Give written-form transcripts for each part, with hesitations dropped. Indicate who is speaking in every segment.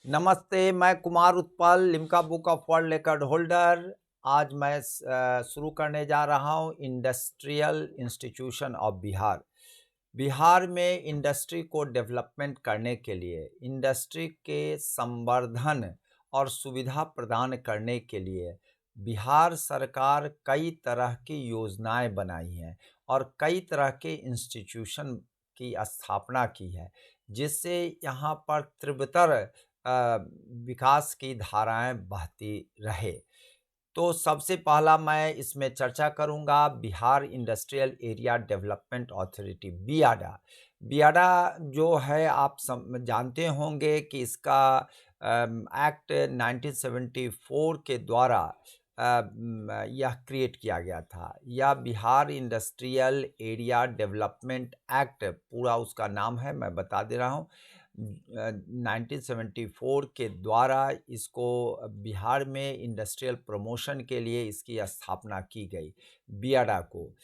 Speaker 1: नमस्ते, मैं Kumar Utpal, Limca book of world record holder. आज मैं शुरू करने जा रहा हूँ industrial institution of Bihar. Bihar में इंडस्ट्री को डेवलपमेंट करने के लिए, इंडस्ट्री के संवर्धन और सुविधा प्रदान करने के लिए बिहार सरकार कई तरह की योजनाएं बनाई हैं और कई तरह के इंस्टीट्यूशन की स्थापना की है, जिससे यहाँ पर तीव्रतर विकास की धाराएं बहती रहे। तो सबसे पहला मैं इसमें चर्चा करूंगा Bihar industrial area development authority, BIADA. BIADA जो है, आप जानते होंगे कि इसका एक्ट 1974 के द्वारा यह क्रिएट किया गया था। यह Bihar industrial area development act पूरा उसका नाम है, मैं बता दे रहा हूँ। 1974 के द्वारा इसको बिहार में इंडस्ट्रियल प्रमोशन के लिए इसकी स्थापना की गई, बियाडा को।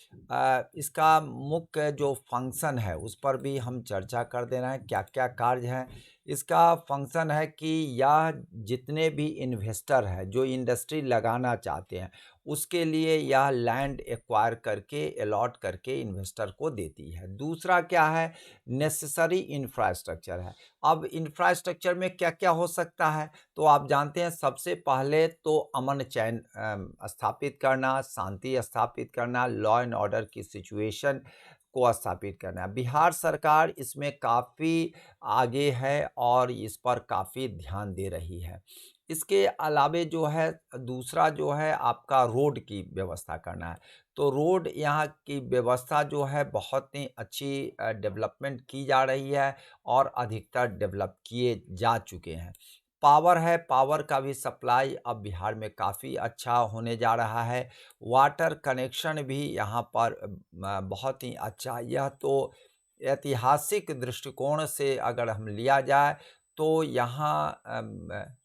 Speaker 1: इसका मुख्य जो फंक्शन है उस पर भी हम चर्चा कर दे रहे हैं, क्या क्या कार्य हैं। इसका फंक्शन है कि यह जितने भी इन्वेस्टर हैं जो इंडस्ट्री लगाना चाहते हैं, उसके लिए यह लैंड एक्वायर करके अलॉट करके इन्वेस्टर को देती है। दूसरा क्या है, नेसेसरी इंफ्रास्ट्रक्चर है। अब इंफ्रास्ट्रक्चर में क्या क्या हो सकता है, तो आप जानते हैं सबसे पहले तो अमन चैन स्थापित करना, शांति स्थापित करना, लॉ एंड ऑर्डर की सिचुएशन को स्थापित करना। बिहार सरकार इसमें काफ़ी आगे है और इस पर काफ़ी ध्यान दे रही है। इसके अलावे जो है, दूसरा जो है आपका रोड की व्यवस्था करना है। तो रोड यहाँ की व्यवस्था जो है बहुत ही अच्छी डेवलपमेंट की जा रही है और अधिकतर डेवलप किए जा चुके हैं। पावर है, पावर का भी सप्लाई अब बिहार में काफ़ी अच्छा होने जा रहा है। वाटर कनेक्शन भी यहाँ पर बहुत ही अच्छा, यह तो ऐतिहासिक दृष्टिकोण से अगर हम लिया जाए तो यहाँ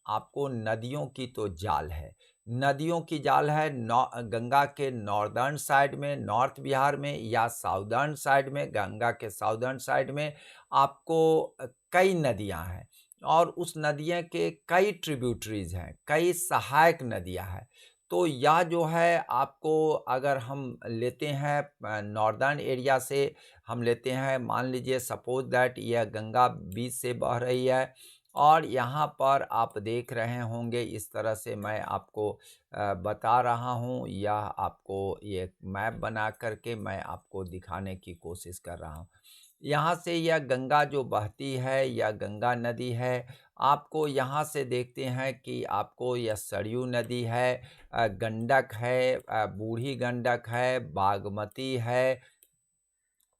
Speaker 1: आपको नदियों की तो जाल है। नदियों की जाल है, गंगा के नॉर्दर्न साइड में, नॉर्थ बिहार में, या साउदर्न साइड में, गंगा के साउदर्न साइड में आपको कई नदियां हैं और उस नदियों के कई ट्रिब्यूटरीज हैं, कई सहायक नदियां हैं। तो यह जो है आपको, अगर हम लेते हैं नॉर्दर्न एरिया से, हम लेते हैं, मान लीजिए सपोज दैट यह गंगा बीच से बह रही है और यहाँ पर आप देख रहे होंगे, इस तरह से मैं आपको बता रहा हूँ, यह आपको ये मैप बना करके मैं आपको दिखाने की कोशिश कर रहा हूँ। यहाँ से यह गंगा जो बहती है, यह गंगा नदी है। आपको यहाँ से देखते हैं कि आपको यह सरयू नदी है, गंडक है, बूढ़ी गंडक है, बागमती है,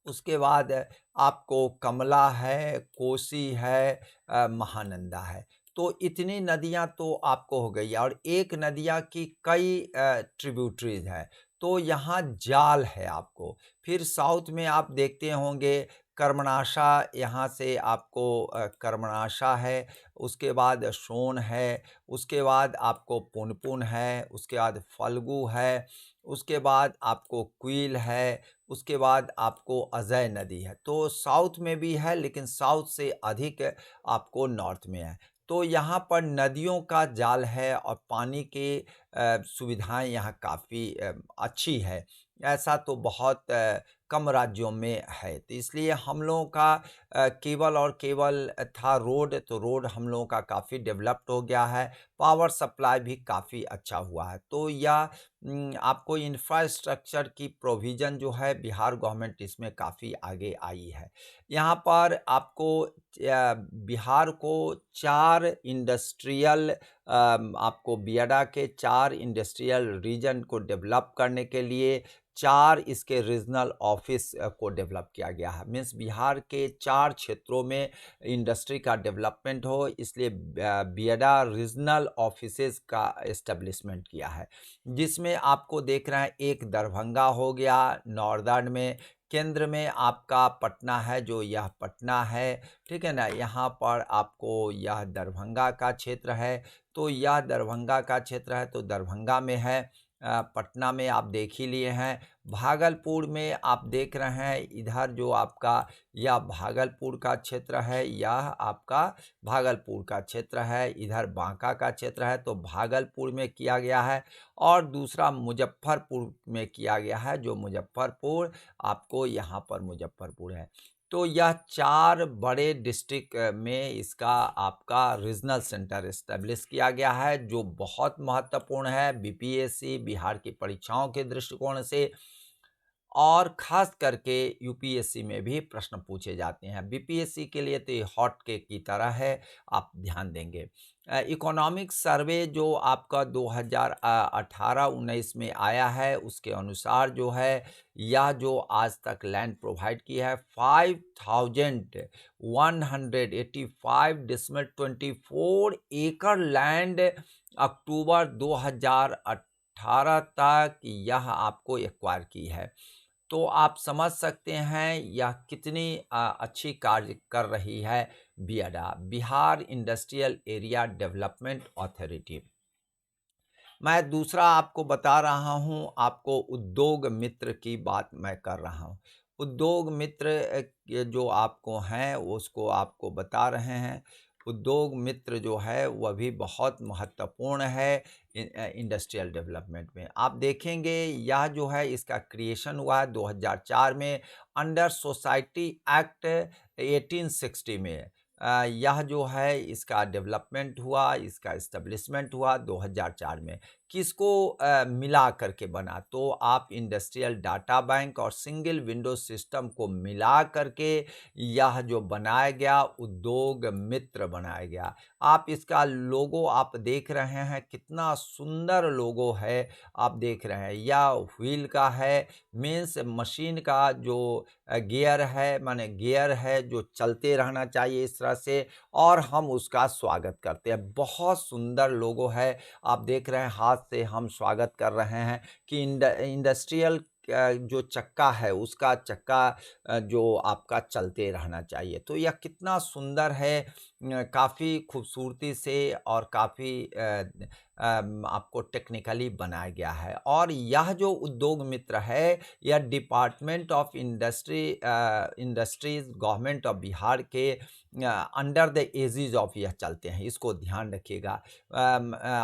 Speaker 1: उसके बाद आपको कमला है, कोसी है, महानंदा है। तो इतनी नदियाँ तो आपको हो गई और एक नदियाँ की कई ट्रिब्यूटरीज हैं। तो यहाँ जाल है आपको। फिर साउथ में आप देखते होंगे कर्मनाशा, यहाँ से आपको कर्मनाशा है, उसके बाद सोन है, उसके बाद आपको पुनपुन है, उसके बाद फल्गु है, उसके बाद आपको क्वील है, उसके बाद आपको अजय नदी है। तो साउथ में भी है, लेकिन साउथ से अधिक आपको नॉर्थ में है। तो यहाँ पर नदियों का जाल है और पानी की सुविधाएं यहाँ काफ़ी अच्छी है। ऐसा तो बहुत कम राज्यों में है। तो इसलिए हम लोगों का केवल और केवल था रोड, तो रोड हम लोगों का काफ़ी डेवलप्ड हो गया है। पावर सप्लाई भी काफ़ी अच्छा हुआ है। तो यह आपको इंफ्रास्ट्रक्चर की प्रोविज़न जो है, बिहार गवर्नमेंट इसमें काफ़ी आगे आई है। यहाँ पर आपको बिहार को 4 इंडस्ट्रियल आपको बियाडा के 4 इंडस्ट्रियल रीजन को डेवलप करने के लिए 4 इसके रीजनल ऑफिस को डेवलप किया गया है। मीन्स बिहार के 4 क्षेत्रों में इंडस्ट्री का डेवलपमेंट हो, इसलिए बियाडा रीजनल ऑफिसेज का एस्टेब्लिशमेंट किया है, जिसमें आपको देख रहे हैं एक दरभंगा हो गया नॉर्दर्न में, केंद्र में आपका पटना है, जो यह पटना है, ठीक है ना। यहाँ पर आपको यह दरभंगा का क्षेत्र है, तो यह दरभंगा का क्षेत्र है, तो दरभंगा में है। पटना में आप देख ही लिए हैं। भागलपुर में आप देख रहे हैं, इधर जो आपका यह भागलपुर का क्षेत्र है, यह आपका भागलपुर का क्षेत्र है, इधर बांका का क्षेत्र है, तो भागलपुर में किया गया है। और दूसरा मुजफ्फरपुर में किया गया है, जो मुजफ्फरपुर आपको यहाँ पर मुजफ्फरपुर है। तो यह 4 बड़े डिस्ट्रिक्ट में इसका आपका रीजनल सेंटर एस्टेब्लिश किया गया है, जो बहुत महत्वपूर्ण है बीपीएससी बिहार की परीक्षाओं के दृष्टिकोण से, और ख़ास करके यूपीएससी में भी प्रश्न पूछे जाते हैं। बीपीएससी के लिए तो ये हॉट केक की तरह है, आप ध्यान देंगे। इकोनॉमिक सर्वे जो आपका 2018-19 में आया है, उसके अनुसार जो है, यह जो आज तक लैंड प्रोवाइड की है 5185 डिसमिल 24 एकड़ लैंड अक्टूबर 2018 तक यह आपको एक्वायर की है। तो आप समझ सकते हैं यह कितनी अच्छी कार्य कर रही है BIADA, Bihar industrial area development authority. मैं दूसरा आपको बता रहा हूं, आपको उद्योग मित्र की बात मैं कर रहा हूं। उद्योग मित्र के जो आपको हैं उसको आपको बता रहे हैं। उद्योग मित्र जो है वह भी बहुत महत्वपूर्ण है इंडस्ट्रियल डेवलपमेंट में। आप देखेंगे यह जो है इसका क्रिएशन हुआ है 2004 में अंडर सोसाइटी एक्ट 1860 में। यह जो है इसका डेवलपमेंट हुआ, इसका इस्टेब्लिशमेंट हुआ 2004 में। किसको मिला करके बना? तो आप इंडस्ट्रियल डाटा बैंक और सिंगल विंडो सिस्टम को मिला करके यह जो बनाया गया उद्योग मित्र बनाया गया। आप इसका लोगो आप देख रहे हैं, कितना सुंदर लोगो है, आप देख रहे हैं। यह व्हील का है, मीन्स मशीन का जो गियर है, माने गियर है जो चलते रहना चाहिए इस तरह से, और हम उसका स्वागत करते हैं। बहुत सुंदर लोगो है, आप देख रहे हैं, हाथ से हम स्वागत कर रहे हैं कि इंडस्ट्रियल जो चक्का है उसका चक्का जो आपका चलते रहना चाहिए। तो यह कितना सुंदर है, काफ़ी खूबसूरती से और काफ़ी आपको टेक्निकली बनाया गया है। और यह जो उद्योग मित्र है, यह department of industries government of Bihar के अंडर द एजिज ऑफ यह चलते हैं, इसको ध्यान रखिएगा।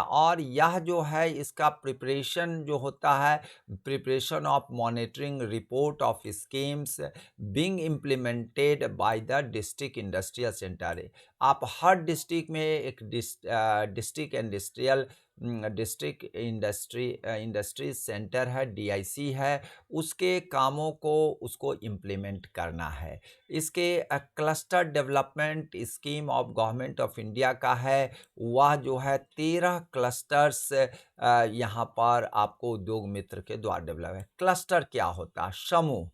Speaker 1: और यह जो है इसका प्रिपरेशन जो होता है, preparation of monitoring report of schemes being implemented by the district industrial centre. आप हर डिस्ट्रिक्ट में एक district industrial district industries centre है, डीआईसी है, उसके कामों को उसको इम्प्लीमेंट करना है। इसके cluster development scheme of government of India का है, वह जो है 13 क्लस्टर्स यहाँ पर आपको उद्योग मित्र के द्वारा डेवलप है। क्लस्टर क्या होता है? समूह।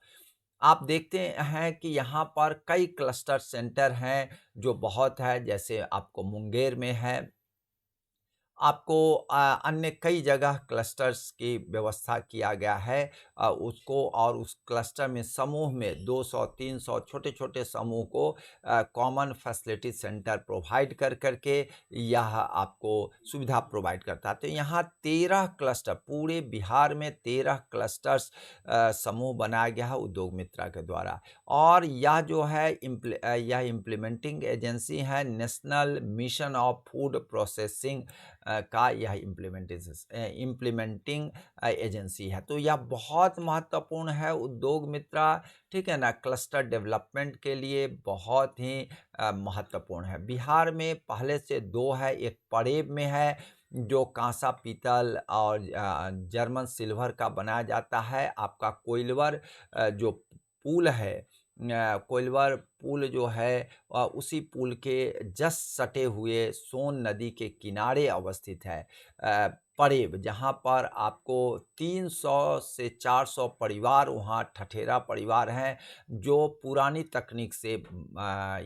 Speaker 1: आप देखते हैं कि यहाँ पर कई क्लस्टर सेंटर हैं जो बहुत है, जैसे आपको मुंगेर में है, आपको अन्य कई जगह क्लस्टर्स की व्यवस्था किया गया है उसको, और उस क्लस्टर में समूह में 200-300 छोटे-छोटे समूह को कॉमन फैसिलिटी सेंटर प्रोवाइड कर करके यह आपको सुविधा प्रोवाइड करता है। तो यहाँ 13 क्लस्टर, पूरे बिहार में 13 क्लस्टर्स समूह बनाया गया है उद्योग मित्रा के द्वारा। और यह जो है यह इम्प्लीमेंटिंग एजेंसी है national mission of food processing का यह इम्प्लीमेंटिंग एजेंसी है। तो यह बहुत महत्वपूर्ण है उद्योग मित्रा, ठीक है ना, क्लस्टर डेवलपमेंट के लिए बहुत ही महत्वपूर्ण है। बिहार में पहले से 2 है, एक परेब में है जो कांसा पीतल और जर्मन सिल्वर का बनाया जाता है। आपका कोइलवर जो पुल है, कोइलवर पुल जो है उसी पुल के जस्ट सटे हुए सोन नदी के किनारे अवस्थित है परेब, जहाँ पर आपको 300 से 400 परिवार वहाँ ठठेरा परिवार हैं जो पुरानी तकनीक से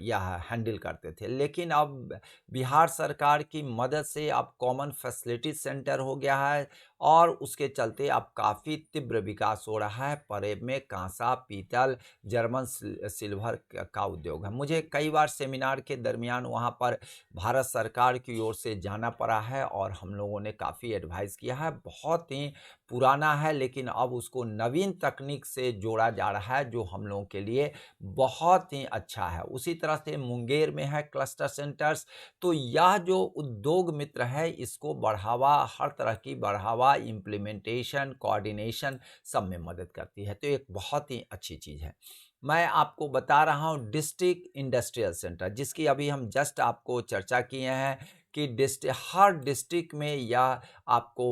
Speaker 1: यह हैंडल करते थे। लेकिन अब बिहार सरकार की मदद से अब कॉमन फैसिलिटी सेंटर हो गया है, और उसके चलते अब काफ़ी तीव्र विकास हो रहा है। परेब में कांसा पीतल जर्मन सिल्वर का उद्योग है। मुझे कई बार सेमिनार के दरमियान वहाँ पर भारत सरकार की ओर से जाना पड़ा है, और हम लोगों ने काफ़ी एडवाइस किया है, बहुत ही पुराना है, लेकिन अब उसको नवीन तकनीक से जोड़ा जा रहा है, जो हम लोगों के लिए बहुत ही अच्छा है। उसी तरह से मुंगेर में है क्लस्टर सेंटर्स, तो यह जो उद्योग मित्र है, इसको बढ़ावा, हर तरह की बढ़ावा, इम्प्लीमेंटेशन, कोऑर्डिनेशन सब में मदद करती है, तो एक बहुत ही अच्छी चीज़ है। मैं आपको बता रहा हूँ डिस्ट्रिक्ट इंडस्ट्रियल सेंटर, जिसकी अभी हम जस्ट आपको चर्चा किए हैं कि हर डिस्ट्रिक्ट में यह आपको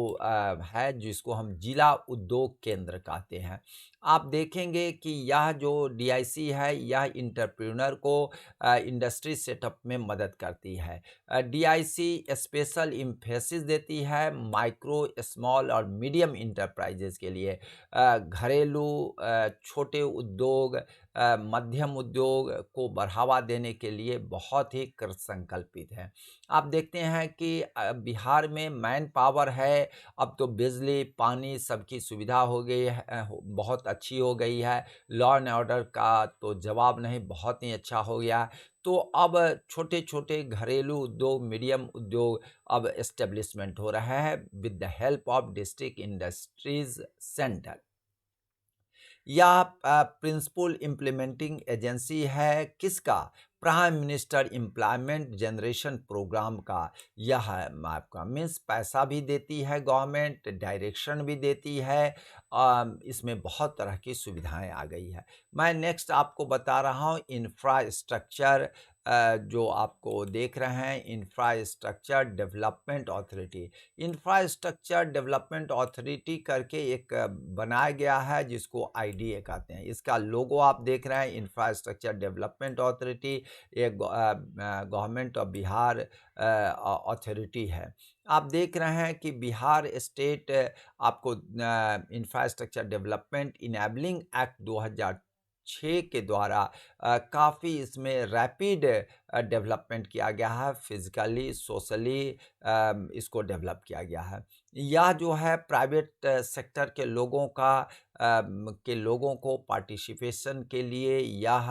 Speaker 1: है, जिसको हम जिला उद्योग केंद्र कहते हैं। आप देखेंगे कि यह जो डीआईसी है, यह इंटरप्रेन्योर को इंडस्ट्री सेटअप में मदद करती है। डीआईसी स्पेशल एम्फेसिस देती है माइक्रो, स्मॉल और मीडियम इंटरप्राइजेज के लिए। घरेलू छोटे उद्योग, मध्यम उद्योग को बढ़ावा देने के लिए बहुत ही कृत संकल्पित है। आप देखते हैं कि बिहार में मैन पावर है, अब तो बिजली, पानी सबकी सुविधा हो गई है, बहुत अच्छी हो गई है। लॉ एंड ऑर्डर का तो जवाब नहीं, बहुत ही अच्छा हो गया है। तो अब छोटे-छोटे घरेलू उद्योग, मीडियम उद्योग अब एस्टेब्लिशमेंट हो रहा है with the help of district industries centre. या प्रिंसिपल इम्प्लीमेंटिंग एजेंसी है किसका? Prime minister employment generation programme का। यह है आपका, मीन्स पैसा भी देती है गवर्नमेंट, डायरेक्शन भी देती है। इसमें बहुत तरह की सुविधाएं आ गई है। मैं नेक्स्ट आपको बता रहा हूँ इंफ्रास्ट्रक्चर, जो आपको देख रहे हैं, infrastructure development authority. Infrastructure development authority करके एक बनाया गया है, जिसको आईडीए कहते हैं। इसका लोगो आप देख रहे हैं, इंफ्रास्ट्रक्चर डेवलपमेंट अथॉरिटी, एक गवर्नमेंट ऑफ बिहार अथॉरिटी है। आप देख रहे हैं कि बिहार स्टेट आपको इंफ्रास्ट्रक्चर डेवलपमेंट इनेबलिंग एक्ट 2006 के द्वारा काफ़ी इसमें रैपिड डेवलपमेंट किया गया है, फिजिकली, सोशली इसको डेवलप किया गया है। यह जो है प्राइवेट सेक्टर के लोगों के लोगों को पार्टिसिपेशन के लिए यह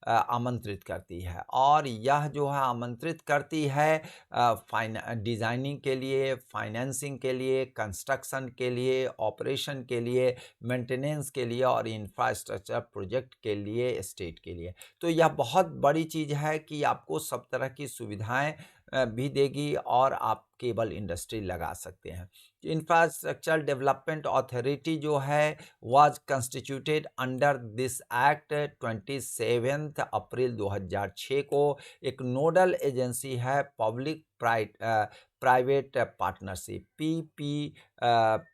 Speaker 1: आमंत्रित करती है, और यह जो है आमंत्रित करती है डिज़ाइनिंग के लिए, फाइनेंसिंग के लिए, कंस्ट्रक्शन के लिए, ऑपरेशन के लिए, मेंटेनेंस के लिए और इंफ्रास्ट्रक्चर प्रोजेक्ट के लिए, स्टेट के लिए। तो यह बहुत बड़ी चीज़ है कि आपको सब तरह की सुविधाएं भी देगी, और आप केबल इंडस्ट्री लगा सकते हैं। इंफ्रास्ट्रक्चर डेवलपमेंट अथॉरिटी जो है was constituted under this act 27 अप्रैल 2006 को। एक नोडल एजेंसी है public private partnership,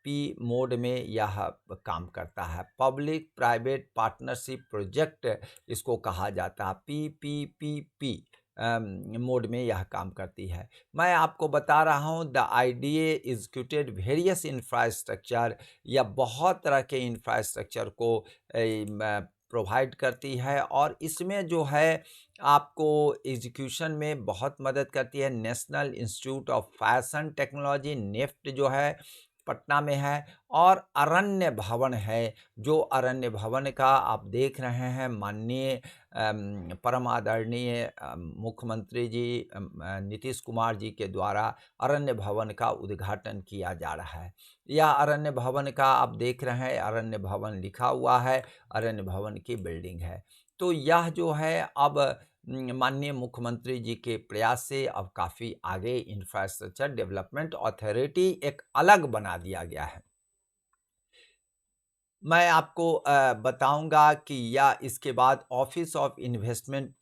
Speaker 1: P mode में यह काम करता है। पब्लिक प्राइवेट पार्टनरशिप प्रोजेक्ट इसको कहा जाता है, पी मोड में यह काम करती है। मैं आपको बता रहा हूँ the IDA executed various infrastructure, या बहुत तरह के इंफ्रास्ट्रक्चर को प्रोवाइड करती है, और इसमें जो है आपको एग्जीक्यूशन में बहुत मदद करती है। National institute of fashion technology, NEFT जो है पटना में है, और अरण्य भवन है, जो अरण्य भवन का आप देख रहे हैं माननीय परम आदरणीय मुख्यमंत्री जी नीतीश कुमार जी के द्वारा अरण्य भवन का उद्घाटन किया जा रहा है। यह अरण्य भवन का आप देख रहे हैं, अरण्य भवन लिखा हुआ है, अरण्य भवन की बिल्डिंग है। तो यह जो है अब माननीय मुख्यमंत्री जी के प्रयास से अब काफ़ी आगे इंफ्रास्ट्रक्चर डेवलपमेंट अथॉरिटी एक अलग बना दिया गया है। मैं आपको बताऊंगा कि या इसके बाद ऑफिस ऑफ इन्वेस्टमेंट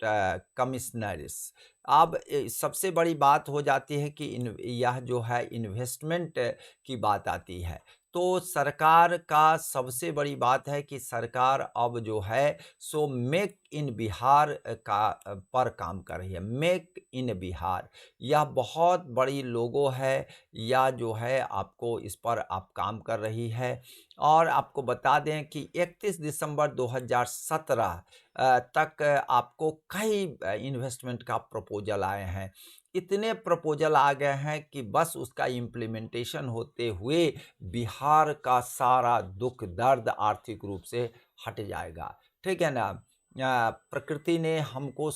Speaker 1: कमिश्नर्स। अब सबसे बड़ी बात हो जाती है कि यह जो है इन्वेस्टमेंट की बात आती है, तो सरकार का सबसे बड़ी बात है कि सरकार अब जो है सो मेक इन बिहार पर काम कर रही है। मेक इन बिहार, यह बहुत बड़ी लोगो है, या जो है आपको इस पर आप काम कर रही है। और आपको बता दें कि 31 दिसंबर 2017 तक आपको कई इन्वेस्टमेंट का प्रपोजल आए हैं। इतने प्रपोजल आ गए हैं कि बस उसका इम्प्लीमेंटेशन होते हुए बिहार का सारा दुख दर्द आर्थिक रूप से हट जाएगा। ठीक है ना? प्रकृति ने हमको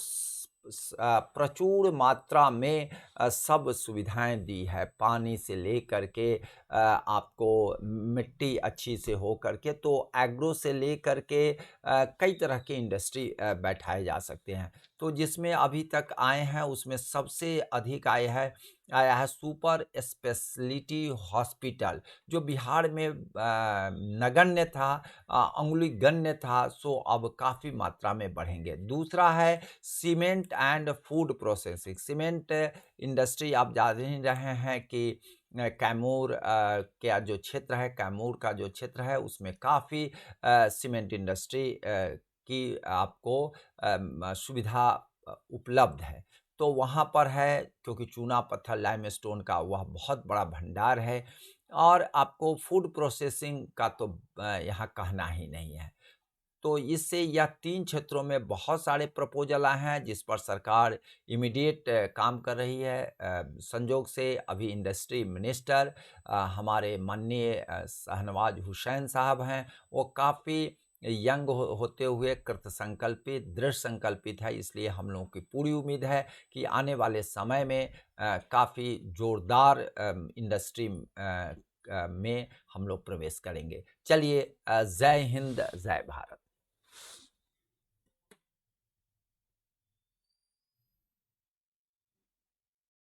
Speaker 1: प्रचुर मात्रा में सब सुविधाएँ दी है, पानी से लेकर के आपको मिट्टी अच्छी से हो करके, तो एग्रो से लेकर के कई तरह के इंडस्ट्री बैठाए जा सकते हैं। तो जिसमें अभी तक आए हैं उसमें सबसे अधिक आया है सुपर स्पेशलिटी हॉस्पिटल, जो बिहार में नगण्य था, अंगुलीगण्य था, सो अब काफ़ी मात्रा में बढ़ेंगे। दूसरा है cement and food processing. Cement industry आप जान ही रहे हैं कि कैमूर का जो क्षेत्र है, कैमूर का जो क्षेत्र है उसमें काफ़ी सीमेंट इंडस्ट्री की आपको सुविधा उपलब्ध है। तो वहाँ पर है, क्योंकि चूना पत्थर लाइमस्टोन का वह बहुत बड़ा भंडार है, और आपको फूड प्रोसेसिंग का तो यहाँ कहना ही नहीं है। तो इससे यह 3 क्षेत्रों में बहुत सारे प्रपोज़ल आए हैं जिस पर सरकार इमीडिएट काम कर रही है। संजोग से अभी इंडस्ट्री मिनिस्टर हमारे माननीय शाहनवाज़ हुसैन साहब हैं, वो काफ़ी यंग होते हुए कृतसंकल्पित, दृढ़ संकल्पित है, इसलिए हम लोगों की पूरी उम्मीद है कि आने वाले समय में काफ़ी ज़ोरदार इंडस्ट्री में हम लोग प्रवेश करेंगे। चलिए, जय हिंद, जय भारत।